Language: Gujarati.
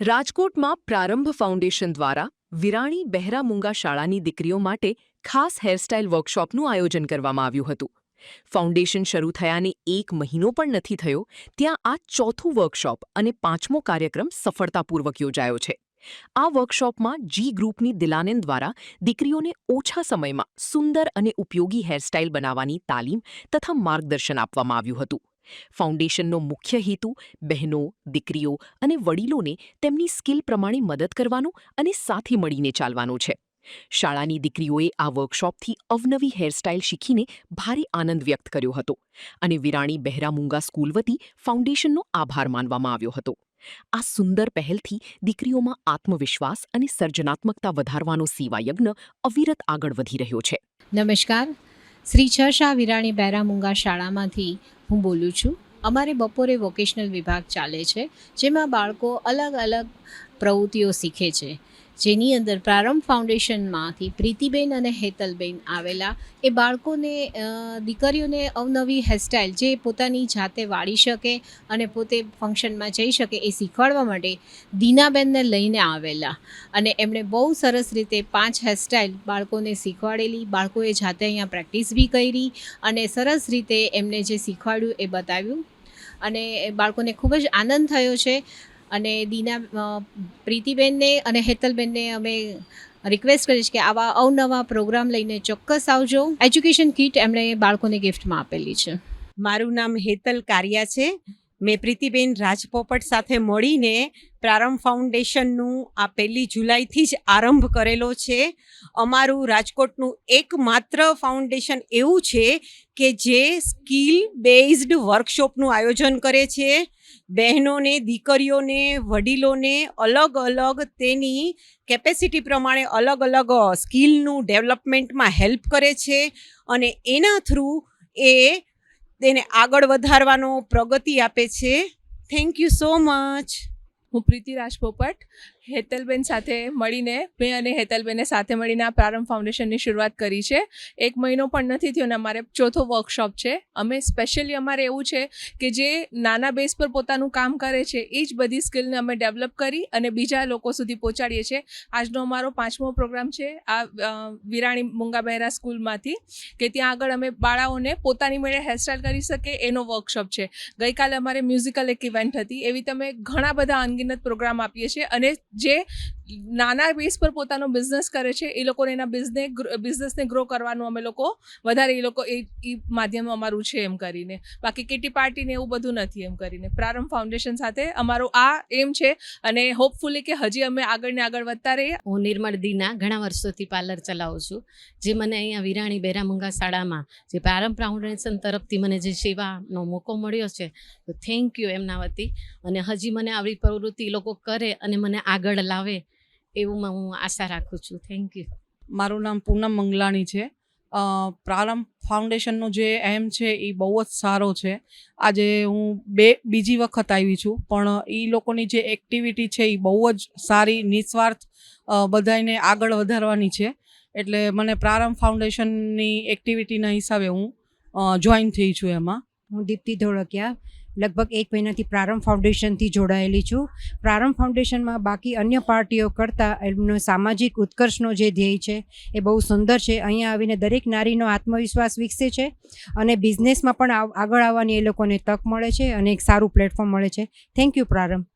રાજકોટમાં પ્રારંભ ફાઉન્ડેશન દ્વારા વિરાણી બહેરા મૂંગા શાળાની દીકરીઓ માટે ખાસ હેરસ્ટાઇલ વર્કશોપનું આયોજન કરવામાં આવ્યું હતું. ફાઉન્ડેશન શરૂ થયાને 1 મહિનો પણ નથી થયો ત્યાં આ ચોથું વર્કશોપ અને 5મો કાર્યક્રમ સફળતાપૂર્વક યોજાયો છે. આ વર્કશોપમાં જી ગ્રુપની દિલાનેન દ્વારા દીકરીઓને ઓછા સમયમાં સુંદર અને ઉપયોગી હેરસ્ટાઇલ બનાવવાની તાલીમ તથા માર્ગદર્શન આપવામાં આવ્યું હતું. ફાઉન્ડેશનનો મુખ્ય હેતુ બહેનો, દીકરીઓ અને વડીલોને તેમની સ્કિલ પ્રમાણે મદદ કરવાનો અને સાથે મળીને ચાલવાનો છે. શાળાની દીકરીઓએ આ વર્કશોપથી અવનવી હેરસ્ટાઇલ શીખીને ભારે આનંદ વ્યક્ત કર્યો હતો અને વિરાણી બહેરા મૂંગા સ્કૂલ વતી ફાઉન્ડેશનનો આભાર માનવામાં આવ્યો હતો. આ સુંદર પહેલથી દીકરીઓમાં આત્મવિશ્વાસ અને સર્જનાત્મકતા વધારવાનો સેવાયજ્ઞ અવિરત આગળ વધી રહ્યો છે. નમસ્કાર, શ્રી છ શાહ વિરાણી બહેરા મૂંગા શાળામાંથી હું બોલું છું. અમારે બપોરે વોકેશનલ વિભાગ ચાલે છે, જેમાં બાળકો અલગ અલગ પ્રવૃત્તિઓ શીખે છે. જેની અંદર પ્રારંભ ફાઉન્ડેશનમાંથી પ્રીતિબેન અને હેતલબેન આવેલા. એ બાળકોને દીકરીઓને અવનવી હેરસ્ટાઇલ જે પોતાની જાતે વાળી શકે અને પોતે ફંક્શનમાં જઈ શકે એ શીખવાડવા માટે દીનાબેનને લઈને આવેલા અને એમણે બહુ સરસ રીતે 5 હેરસ્ટાઇલ બાળકોને શીખવાડેલી. બાળકોએ જાતે અહીંયા પ્રેક્ટિસ બી કરી અને સરસ રીતે એમને જે શીખવાડ્યું એ બતાવ્યું અને બાળકોને ખૂબ જ આનંદ થયો છે. અને પ્રીતિબેનને અને હેતલબેનને અમે રિક્વેસ્ટ કરીશ કે આવા અવનવા પ્રોગ્રામ લઈને ચોક્કસ આવજો. એજ્યુકેશન કીટ એમણે બાળકોને ગિફ્ટમાં આપેલી છે. મારું નામ હેતલ કારિયા છે. મેં પ્રીતિબેન રાજપોપટ સાથે મળીને પ્રારંભ ફાઉન્ડેશનનું આ 1 જુલાઈથી જ આરંભ કરેલો છે. અમારું રાજકોટનું એકમાત્ર ફાઉન્ડેશન એવું છે કે જે સ્કિલ બેઝડ વર્કશોપનું આયોજન કરે છે. બહેનોને, દીકરીઓને, વડીલોને અલગ અલગ તેની કેપેસિટી પ્રમાણે અલગ અલગ સ્કિલનું ડેવલપમેન્ટમાં હેલ્પ કરે છે અને એના થ્રુ એ તેને આગળ વધારવાનો પ્રગતિ આપે છે. Thank you so much. હું પ્રીતિ રાજપોપટ હેતલબેન સાથે મળીને મેં અને હેતલબેને સાથે મળીને આ પ્રારંભ ફાઉન્ડેશનની શરૂઆત કરી છે. 1 મહિનો પણ નથી થયો અને અમારે 4થો વર્કશોપ છે. અમે સ્પેશિયલી અમારે એવું છે કે જે નાના બેઝ પર પોતાનું કામ કરે છે એ જ બધી સ્કિલને અમે ડેવલપ કરી અને બીજા લોકો સુધી પહોંચાડીએ છીએ. આજનો અમારો 5મો પ્રોગ્રામ છે આ વિરાણી મૂંગા બહેરા સ્કૂલમાંથી કે ત્યાં આગળ અમે બાળાઓને પોતાની મેળે હેરસ્ટાઇલ કરી શકે એનો વર્કશોપ છે. ગઈકાલે અમારે મ્યુઝિકલ એક ઇવેન્ટ હતી. એવી તમે ઘણા બધા અનગિનત પ્રોગ્રામ આપીએ છીએ અને જે નાના બેઝ પર પોતાનો બિઝનેસ કરે છે એ લોકોને એના બિઝનેસને ગ્રો કરવાનું અમે લોકો વધારે એ માધ્યમ અમારું છે એમ કરીને. બાકી કિટી પાર્ટી ને એવું બધું નથી એમ કરીને. પ્રારંભ ફાઉન્ડેશન સાથે અમારો આ એમ છે અને હોપફુલી કે હજી અમે આગળ ને આગળ વધતા રહીએ. હું નિર્મળ દીના ઘણા વર્ષોથી પાર્લર ચલાવું છું. જે મને અહીંયા વિરાણી બહેરા મૂંગા શાળામાં જે પ્રારંભ ફાઉન્ડેશન તરફથી મને જે સેવાનો મોકો મળ્યો છે તો થેન્ક યુ એમના વતી. અને હજી મને આવી પ્રવૃત્તિ લોકો કરે અને મને આગળ લાવે એવું હું આશા રાખું છું. Thank you. મારું નામ પૂનમ મંગલાણી છે. પ્રારંભ ફાઉન્ડેશનનો જે એમ છે એ બહુ જ સારો છે. આજે હું બીજી વખત આવી છું પણ એ લોકોની જે એક્ટિવિટી છે એ બહુ જ સારી, નિસ્વાર્થ બધાને આગળ વધારવાની છે. એટલે મને પ્રારંભ ફાઉન્ડેશનની એક્ટિવિટીના હિસાબે હું જોઈન થઈ છું એમાં. હું દીપ્તિ ધોળકિયા લગભગ 1 મહિનાથી પ્રારંભ ફાઉન્ડેશનથી જોડાયેલી છું. પ્રારંભ ફાઉન્ડેશનમાં બાકી અન્ય પાર્ટીઓ કરતાં એમનો સામાજિક ઉત્કર્ષનો જે ધ્યેય છે એ બહુ સુંદર છે. અહીંયા આવીને દરેક નારીનો આત્મવિશ્વાસ વિકસે છે અને બિઝનેસમાં પણ આગળ આવવાની એ લોકોને તક મળે છે અને એક સારું પ્લેટફોર્મ મળે છે. થેન્ક યુ પ્રારંભ.